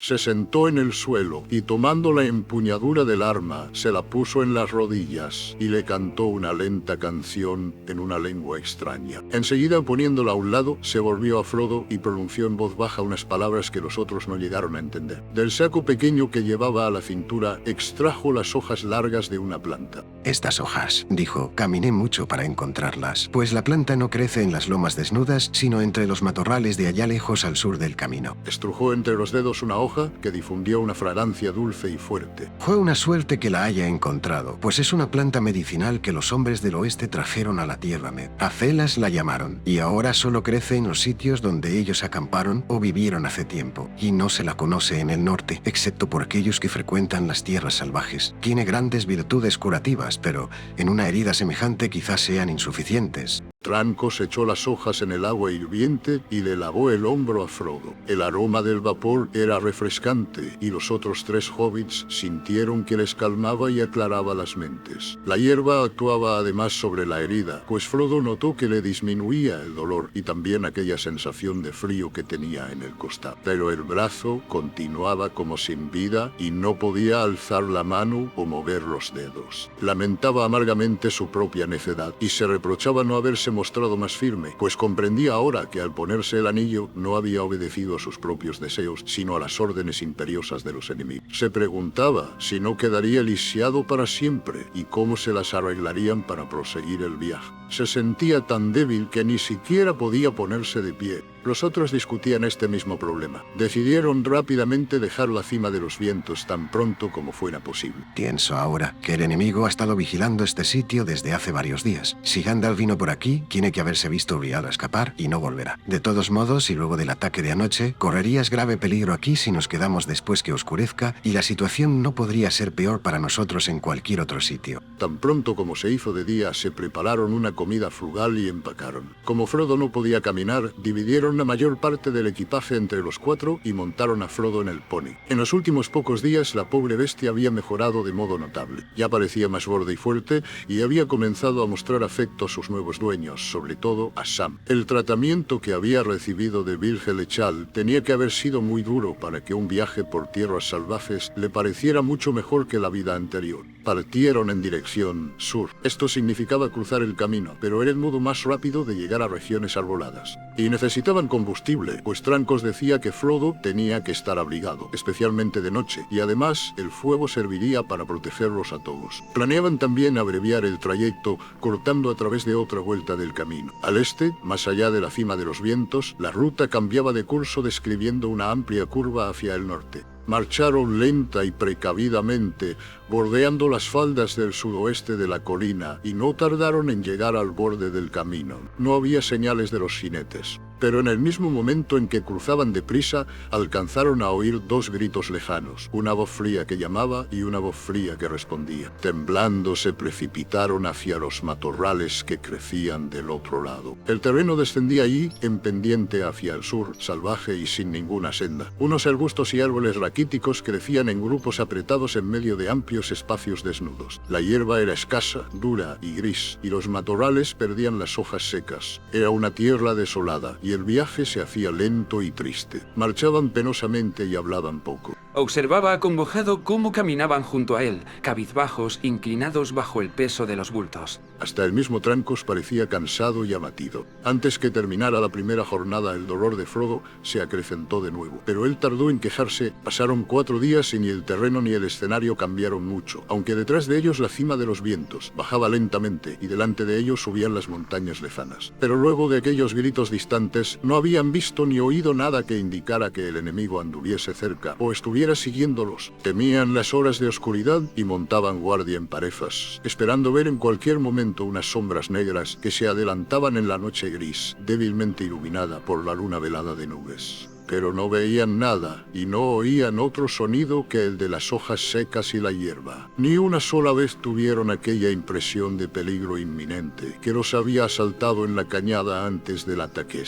Se sentó en el suelo y tomando la empuñadura del arma, se la puso en las rodillas y le cantó una lenta canción en una lengua extraña. Enseguida, poniéndola a un lado, se volvió a Frodo y pronunció en voz baja unas palabras que los otros no llegaron a entender. Del saco pequeño que llevaba a la cintura, extrajo las hojas largas de una planta. Estas hojas, dijo, caminé mucho para encontrarlas, pues la planta no crece en las lomas desnudas, sino entre los matorrales de allá lejos al sur del camino. Estrujó entre los dedos una hoja que difundió una fragancia dulce y fuerte. Fue una suerte que la haya encontrado, pues es una planta medicinal que los hombres del oeste trajeron a la tierra Med. Acelas la llamaron, y ahora solo crece en los sitios donde ellos acamparon o vivieron hace tiempo, y no se la conoce en el norte, excepto por aquellos que frecuentan las tierras salvajes. Tiene grandes virtudes curativas, pero en una herida semejante quizás sean insuficientes. Trancos echó las hojas en el agua hirviente y le lavó el hombro a Frodo. El aroma del vapor era refrescante y los otros 3 hobbits sintieron que les calmaba y aclaraba las mentes. La hierba actuaba además sobre la herida, pues Frodo notó que le disminuía el dolor y también aquella sensación de frío que tenía en el costado. Pero el brazo continuaba como sin vida y no podía alzar la mano o mover los dedos. Lamentaba amargamente su propia necedad y se reprochaba no haberse mostrado más firme, pues comprendía ahora que al ponerse el anillo no había obedecido a sus propios deseos, sino a las órdenes imperiosas de los enemigos. Se preguntaba si no quedaría lisiado para siempre y cómo se las arreglarían para proseguir el viaje. Se sentía tan débil que ni siquiera podía ponerse de pie. Los otros discutían este mismo problema. Decidieron rápidamente dejar la cima de los vientos tan pronto como fuera posible. Pienso ahora que el enemigo ha estado vigilando este sitio desde hace varios días. Si Gandalf vino por aquí, tiene que haberse visto obligado a escapar y no volverá. De todos modos, y luego del ataque de anoche, correrías grave peligro aquí si nos quedamos después que oscurezca, y la situación no podría ser peor para nosotros en cualquier otro sitio. Tan pronto como se hizo de día, se prepararon una comida frugal y empacaron. Como Frodo no podía caminar, dividieron la mayor parte del equipaje entre los 4 y montaron a Frodo en el pony. En los últimos pocos días, la pobre bestia había mejorado de modo notable. Ya parecía más gorda y fuerte y había comenzado a mostrar afecto a sus nuevos dueños, sobre todo a Sam. El tratamiento que había recibido de Virgil Echal tenía que haber sido muy duro para que un viaje por tierras salvajes le pareciera mucho mejor que la vida anterior. Partieron en dirección sur. Esto significaba cruzar el camino, pero era el modo más rápido de llegar a regiones arboladas. Y necesitaban combustible, pues Trancos decía que Frodo tenía que estar abrigado, especialmente de noche, y además el fuego serviría para protegerlos a todos. Planeaban también abreviar el trayecto cortando a través de otra vuelta del camino. Al este, más allá de la cima de los vientos, la ruta cambiaba de curso describiendo una amplia curva hacia el norte. Marcharon lenta y precavidamente, bordeando las faldas del sudoeste de la colina, y no tardaron en llegar al borde del camino. No había señales de los jinetes, pero en el mismo momento en que cruzaban deprisa, alcanzaron a oír 2 gritos lejanos, una voz fría que llamaba y una voz fría que respondía. Temblando se precipitaron hacia los matorrales que crecían del otro lado. El terreno descendía allí en pendiente hacia el sur, salvaje y sin ninguna senda. Unos arbustos y árboles raquíticos crecían en grupos apretados en medio de amplios espacios desnudos. La hierba era escasa, dura y gris, y los matorrales perdían las hojas secas. Era una tierra desolada, y el viaje se hacía lento y triste. Marchaban penosamente y hablaban poco. Observaba acongojado cómo caminaban junto a él, cabizbajos, inclinados bajo el peso de los bultos. Hasta el mismo Trancos parecía cansado y abatido. Antes que terminara la primera jornada, el dolor de Frodo se acrecentó de nuevo. Pero él tardó en quejarse. Pasaron 4 días y ni el terreno ni el escenario cambiaron mucho, aunque detrás de ellos la cima de los vientos bajaba lentamente y delante de ellos subían las montañas lejanas. Pero luego de aquellos gritos distantes, no habían visto ni oído nada que indicara que el enemigo anduviese cerca o estuviera siguiéndolos. Temían las horas de oscuridad y montaban guardia en parejas, esperando ver en cualquier momento unas sombras negras que se adelantaban en la noche gris, débilmente iluminada por la luna velada de nubes. Pero no veían nada y no oían otro sonido que el de las hojas secas y la hierba. Ni una sola vez tuvieron aquella impresión de peligro inminente que los había asaltado en la cañada antes del ataque.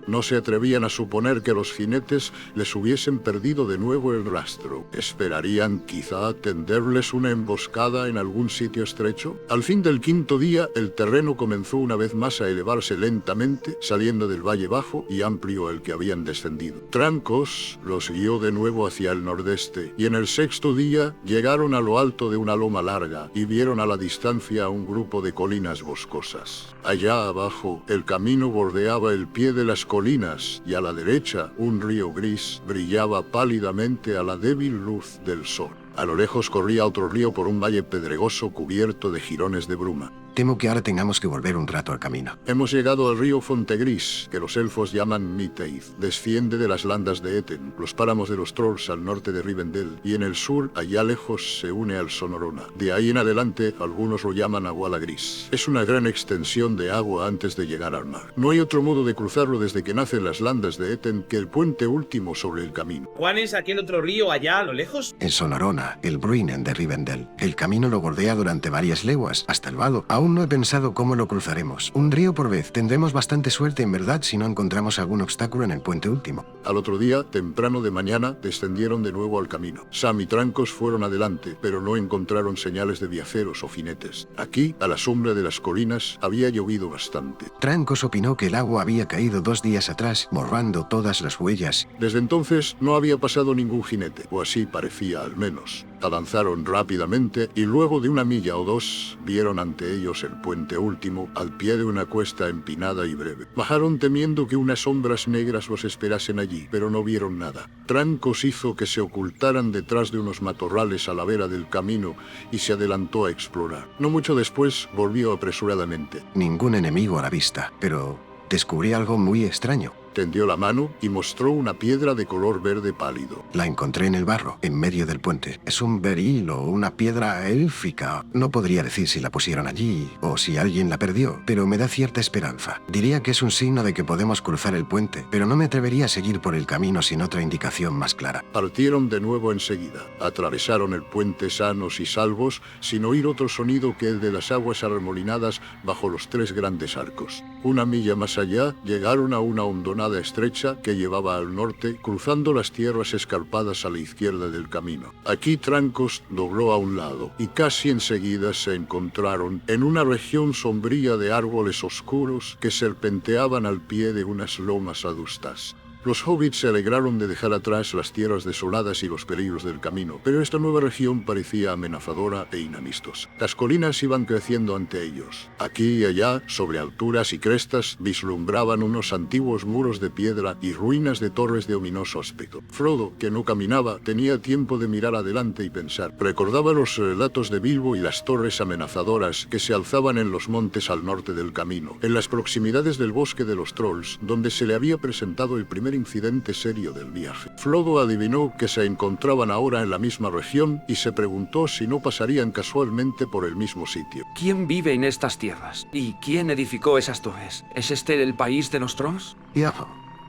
No se atrevían a suponer que los jinetes les hubiesen perdido de nuevo el rastro. ¿Esperarían quizá tenderles una emboscada en algún sitio estrecho? Al fin del quinto día, el terreno comenzó una vez más a elevarse lentamente, saliendo del valle bajo y amplio al que habían descendido. Trancos los guió de nuevo hacia el nordeste, y en el sexto día llegaron a lo alto de una loma larga y vieron a la distancia un grupo de colinas boscosas. Allá abajo, el camino bordeaba el pie de las colinas y a la derecha un río gris brillaba pálidamente a la débil luz del sol. A lo lejos corría otro río por un valle pedregoso cubierto de jirones de bruma. Temo que ahora tengamos que volver un rato al camino. Hemos llegado al río Fontegris, que los elfos llaman Miteith. Desciende de las landas de Eten, los páramos de los Trolls al norte de Rivendell, y en el sur, allá lejos, se une al Sonorona. De ahí en adelante, algunos lo llaman Aguala Gris. Es una gran extensión de agua antes de llegar al mar. No hay otro modo de cruzarlo desde que nacen las landas de Eten que el puente último sobre el camino. ¿Cuál es aquel otro río allá a lo lejos? En Sonorona, el Bruinen de Rivendell. El camino lo bordea durante varias leguas, hasta el vado. Aún no he pensado cómo lo cruzaremos. Un río por vez. Tendremos bastante suerte en verdad si no encontramos algún obstáculo en el puente último. Al otro día, temprano de mañana, descendieron de nuevo al camino. Sam y Trancos fueron adelante, pero no encontraron señales de viajeros o jinetes. Aquí, a la sombra de las colinas, había llovido bastante. Trancos opinó que el agua había caído 2 días atrás, borrando todas las huellas. Desde entonces no había pasado ningún jinete, o así parecía al menos. Avanzaron rápidamente y luego de 1 milla o 2 vieron ante ellos el puente último al pie de una cuesta empinada y breve. Bajaron temiendo que unas sombras negras los esperasen allí, pero no vieron nada. Trancos hizo que se ocultaran detrás de unos matorrales a la vera del camino y se adelantó a explorar. No mucho después volvió apresuradamente. Ningún enemigo a la vista, pero descubrí algo muy extraño. Tendió la mano y mostró una piedra de color verde pálido. La encontré en el barro, en medio del puente. Es un beril o una piedra élfica. No podría decir si la pusieron allí o si alguien la perdió, pero me da cierta esperanza. Diría que es un signo de que podemos cruzar el puente, pero no me atrevería a seguir por el camino sin otra indicación más clara. Partieron de nuevo enseguida. Atravesaron el puente sanos y salvos, sin oír otro sonido que el de las aguas arremolinadas bajo los 3 grandes arcos. 1 milla más allá, llegaron a una hondonada estrecha que llevaba al norte, cruzando las tierras escarpadas a la izquierda del camino. Aquí Trancos dobló a un lado y casi enseguida se encontraron en una región sombría de árboles oscuros que serpenteaban al pie de unas lomas adustas. Los hobbits se alegraron de dejar atrás las tierras desoladas y los peligros del camino, pero esta nueva región parecía amenazadora e inamistosa. Las colinas iban creciendo ante ellos. Aquí y allá, sobre alturas y crestas, vislumbraban unos antiguos muros de piedra y ruinas de torres de ominoso aspecto. Frodo, que no caminaba, tenía tiempo de mirar adelante y pensar. Recordaba los relatos de Bilbo y las torres amenazadoras que se alzaban en los montes al norte del camino, en las proximidades del bosque de los Trolls, donde se le había presentado el primer incidente serio del viaje. Frodo adivinó que se encontraban ahora en la misma región y se preguntó si no pasarían casualmente por el mismo sitio. ¿Quién vive en estas tierras? ¿Y quién edificó esas torres? ¿Es este el país de los Trolls? Ya.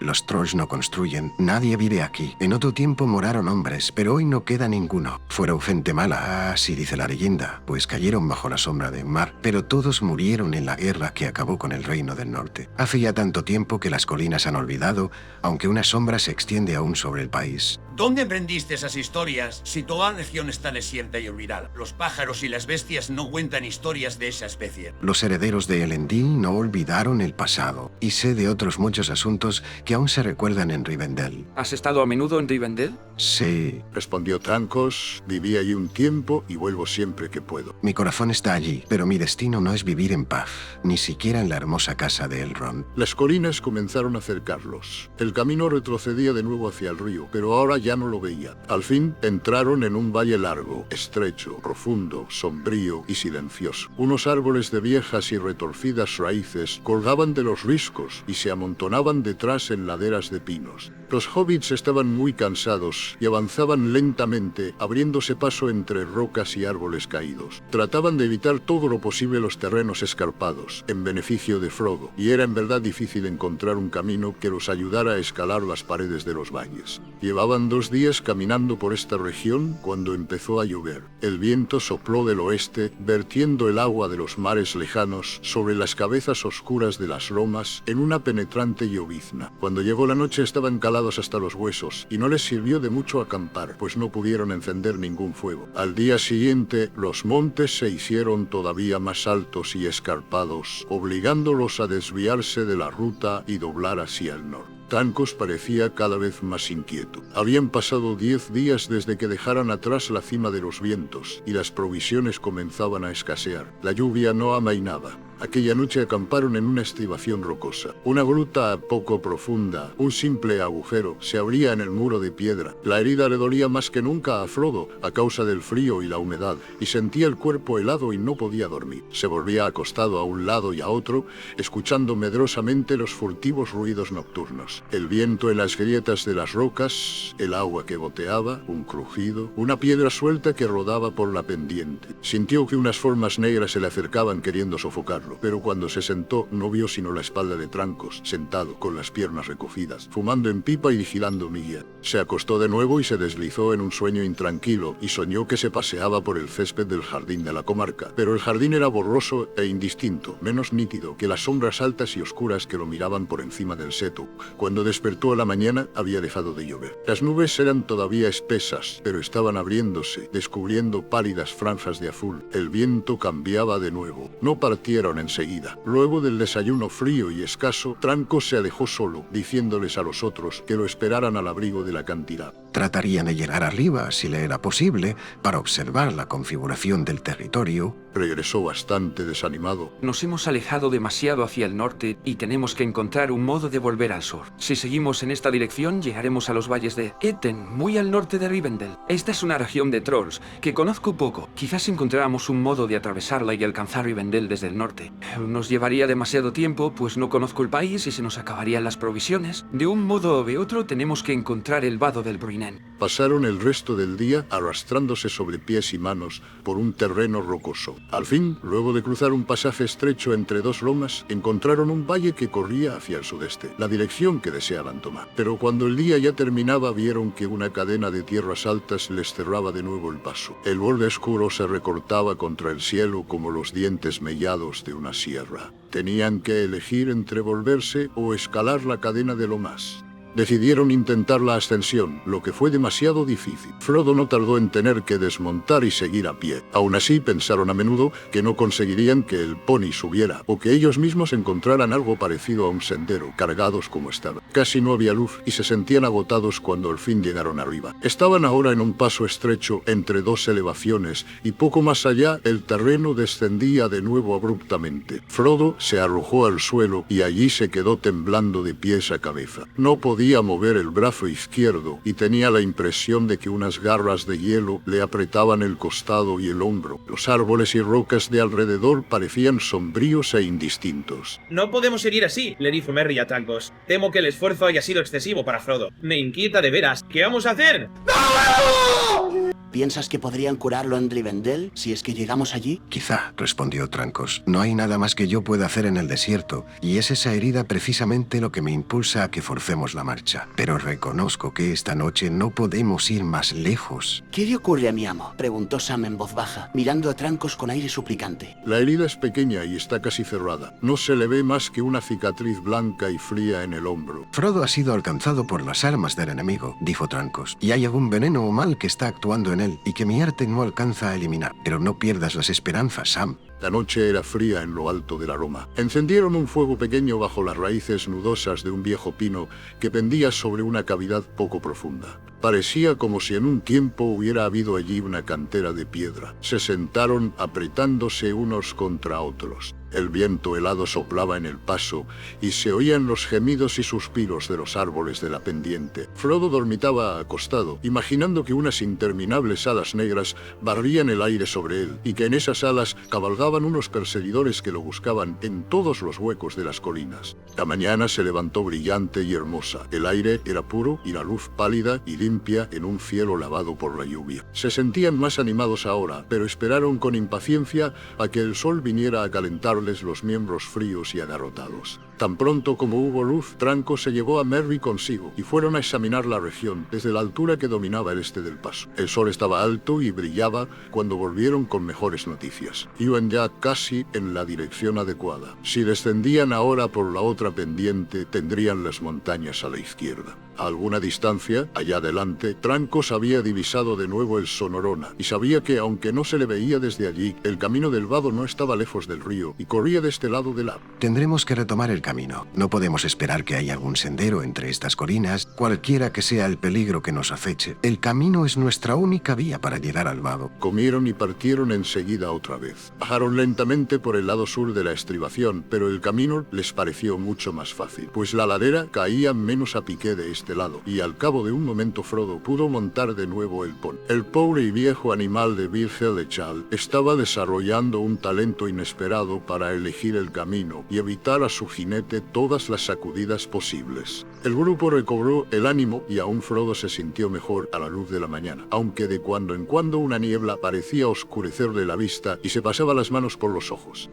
Los Trolls no construyen, nadie vive aquí. En otro tiempo moraron hombres, pero hoy no queda ninguno. Fueron gente mala, así dice la leyenda, pues cayeron bajo la sombra del mar, pero todos murieron en la guerra que acabó con el Reino del Norte. Hace ya tanto tiempo que las colinas han olvidado, aunque una sombra se extiende aún sobre el país. ¿Dónde aprendiste esas historias si toda la región está desierta y olvidada? Los pájaros y las bestias no cuentan historias de esa especie. Los herederos de Elendil no olvidaron el pasado, y sé de otros muchos asuntos que aún se recuerdan en Rivendell. ¿Has estado a menudo en Rivendell? Sí. Respondió Trancos. Viví allí un tiempo y vuelvo siempre que puedo. Mi corazón está allí, pero mi destino no es vivir en paz, ni siquiera en la hermosa casa de Elrond. Las colinas comenzaron a cercarlos. El camino retrocedía de nuevo hacia el río, pero ahora ya no lo veían. Al fin entraron en un valle largo, estrecho, profundo, sombrío y silencioso. Unos árboles de viejas y retorcidas raíces colgaban de los riscos y se amontonaban detrás en laderas de pinos. Los hobbits estaban muy cansados y avanzaban lentamente, abriéndose paso entre rocas y árboles caídos. Trataban de evitar todo lo posible los terrenos escarpados, en beneficio de Frodo, y era en verdad difícil encontrar un camino que los ayudara a escalar las paredes de los valles. Llevaban 2 días caminando por esta región cuando empezó a llover. El viento sopló del oeste, vertiendo el agua de los mares lejanos sobre las cabezas oscuras de las lomas en una penetrante llovizna. Cuando llegó la noche estaban calados hasta los huesos, y no les sirvió de mucho acampar, pues no pudieron encender ningún fuego. Al día siguiente, los montes se hicieron todavía más altos y escarpados, obligándolos a desviarse de la ruta y doblar hacia el norte. Trancos parecía cada vez más inquieto. Habían pasado 10 días desde que dejaran atrás la cima de los vientos, y las provisiones comenzaban a escasear. La lluvia no amainaba. Aquella noche acamparon en una estribación rocosa. Una gruta poco profunda, un simple agujero, se abría en el muro de piedra. La herida le dolía más que nunca a Frodo a causa del frío y la humedad, y sentía el cuerpo helado y no podía dormir. Se volvía acostado a un lado y a otro, escuchando medrosamente los furtivos ruidos nocturnos. El viento en las grietas de las rocas, el agua que goteaba, un crujido, una piedra suelta que rodaba por la pendiente. Sintió que unas formas negras se le acercaban queriendo sofocarlo, pero cuando se sentó no vio sino la espalda de Trancos, sentado, con las piernas recogidas, fumando en pipa y vigilando Milla. Se acostó de nuevo y se deslizó en un sueño intranquilo, y soñó que se paseaba por el césped del jardín de la comarca. Pero el jardín era borroso e indistinto, menos nítido que las sombras altas y oscuras que lo miraban por encima del seto. Cuando despertó a la mañana había dejado de llover. Las nubes eran todavía espesas, pero estaban abriéndose, descubriendo pálidas franjas de azul. El viento cambiaba de nuevo. No partieron enseguida. Luego del desayuno frío y escaso, Trancos se alejó solo, diciéndoles a los otros que lo esperaran al abrigo del acantilado. Tratarían de llegar arriba, si le era posible, para observar la configuración del territorio. Regresó bastante desanimado. Nos hemos alejado demasiado hacia el norte y tenemos que encontrar un modo de volver al sur. Si seguimos en esta dirección, llegaremos a los valles de Eten, muy al norte de Rivendell. Esta es una región de trolls que conozco poco. Quizás encontráramos un modo de atravesarla y alcanzar Rivendell desde el norte. Nos llevaría demasiado tiempo, pues no conozco el país y se nos acabarían las provisiones. De un modo o de otro, tenemos que encontrar el vado del Bruinen. Pasaron el resto del día arrastrándose sobre pies y manos por un terreno rocoso. Al fin, luego de cruzar un pasaje estrecho entre dos lomas, encontraron un valle que corría hacia el sudeste, la dirección que deseaban tomar. Pero cuando el día ya terminaba, vieron que una cadena de tierras altas les cerraba de nuevo el paso. El borde oscuro se recortaba contra el cielo como los dientes mellados de una sierra. Tenían que elegir entre volverse o escalar la cadena de lomas. Decidieron intentar la ascensión, lo que fue demasiado difícil. Frodo no tardó en tener que desmontar y seguir a pie. Aún así, pensaron a menudo que no conseguirían que el pony subiera, o que ellos mismos encontraran algo parecido a un sendero, cargados como estaban. Casi no había luz y se sentían agotados cuando al fin llegaron arriba. Estaban ahora en un paso estrecho entre dos elevaciones, y poco más allá el terreno descendía de nuevo abruptamente. Frodo se arrojó al suelo y allí se quedó temblando de pies a cabeza. No podía mover el brazo izquierdo y tenía la impresión de que unas garras de hielo le apretaban el costado y el hombro. Los árboles y rocas de alrededor parecían sombríos e indistintos. No podemos seguir así, le dijo Merry a Trancos. Temo que el esfuerzo haya sido excesivo para Frodo. Me inquieta de veras. ¿Qué vamos a hacer? ¿Piensas que podrían curarlo en Rivendell si es que llegamos allí? Quizá, respondió Trancos. No hay nada más que yo pueda hacer en el desierto, y es esa herida precisamente lo que me impulsa a que forcemos la marcha. Pero reconozco que esta noche no podemos ir más lejos. ¿Qué le ocurre a mi amo?, preguntó Sam en voz baja, mirando a Trancos con aire suplicante. La herida es pequeña y está casi cerrada. No se le ve más que una cicatriz blanca y fría en el hombro. Frodo ha sido alcanzado por las armas del enemigo, dijo Trancos, y hay algún veneno o mal que está actuando en él y que mi arte no alcanza a eliminar. Pero no pierdas las esperanzas, Sam. La noche era fría en lo alto de la loma. Encendieron un fuego pequeño bajo las raíces nudosas de un viejo pino que pendía sobre una cavidad poco profunda. Parecía como si en un tiempo hubiera habido allí una cantera de piedra. Se sentaron apretándose unos contra otros. El viento helado soplaba en el paso y se oían los gemidos y suspiros de los árboles de la pendiente. Frodo dormitaba acostado, imaginando que unas interminables alas negras barrían el aire sobre él y que en esas alas cabalgaban unos perseguidores que lo buscaban en todos los huecos de las colinas. La mañana se levantó brillante y hermosa. El aire era puro y la luz pálida y limpia en un cielo lavado por la lluvia. Se sentían más animados ahora, pero esperaron con impaciencia a que el sol viniera a calentarles los miembros fríos y agarrotados. Tan pronto como hubo luz, Tranco se llevó a Merry consigo y fueron a examinar la región desde la altura que dominaba el este del paso. El sol estaba alto y brillaba cuando volvieron con mejores noticias. Iban ya casi en la dirección adecuada. Si descendían ahora por la otra pendiente, tendrían las montañas a la izquierda. A alguna distancia, allá adelante, Trancos había divisado de nuevo el Sonorona y sabía que, aunque no se le veía desde allí, el camino del vado no estaba lejos del río y corría de este lado del lago. Tendremos que retomar el camino. No podemos esperar que haya algún sendero entre estas colinas, cualquiera que sea el peligro que nos aceche. El camino es nuestra única vía para llegar al vado. Comieron y partieron enseguida otra vez. Bajaron lentamente por el lado sur de la estribación, pero el camino les pareció mucho más fácil, pues la ladera caía menos a pique de este lado, y al cabo de un momento Frodo pudo montar de nuevo el pony. El pobre y viejo animal de Bir Helechal estaba desarrollando un talento inesperado para elegir el camino y evitar a su jinete todas las sacudidas posibles. El grupo recobró el ánimo y aún Frodo se sintió mejor a la luz de la mañana, aunque de cuando en cuando una niebla parecía oscurecerle la vista y se pasaba las manos por los ojos.